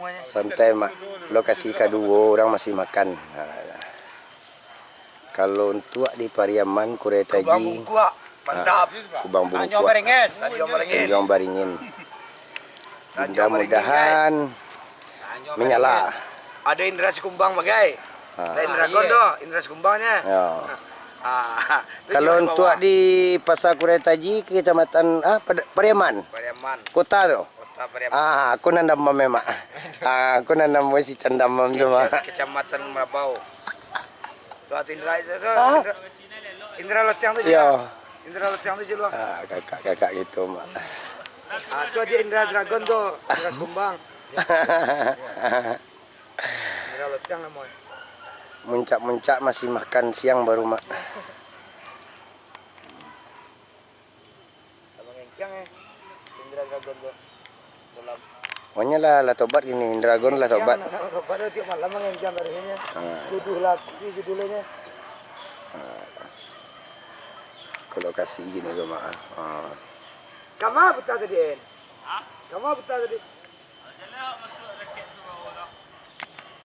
semuanya. Santai mak. Lokasi kedua orang masih makan. Kalau untuk di Pariaman Kuretaji. Kubang Bungkua, mantap. Kubang Bungkua. Tanjung Baringin. Tanjung Baringin. Mudah-mudahan menyala. Ada Indra Sikumbang bagai. Ada Indra Gondo, Indra Sikumbangnya. Ya. Kalau untuk di Pasar Kuretaji Kecamatan Pariaman. Pariaman. Kota tu. Kota Pariaman. Aku nandam memang. Aku nandam si candam tu mah. Kecamatan Merabau. Tuh Indra itu tuh. Indra Lotiang tu je. Ya. Indra Lotiang tu je lu. Kakak gitu mak. Tu dia Indra Dragon tu, Indra Sikumbang. Indra Lotiang namanya. Muncak-muncak masih makan siang baru mak. Abang Encang Indra Dragon tu. Dalam. Pokoknya lah tobat gini, Dragon lah tobat. Pada tiap malam Abang Encang dari sini. Judul lah, judulnya. Ke lokasi gini ke mak. Kamu betah tadi? Kamu betah tadi?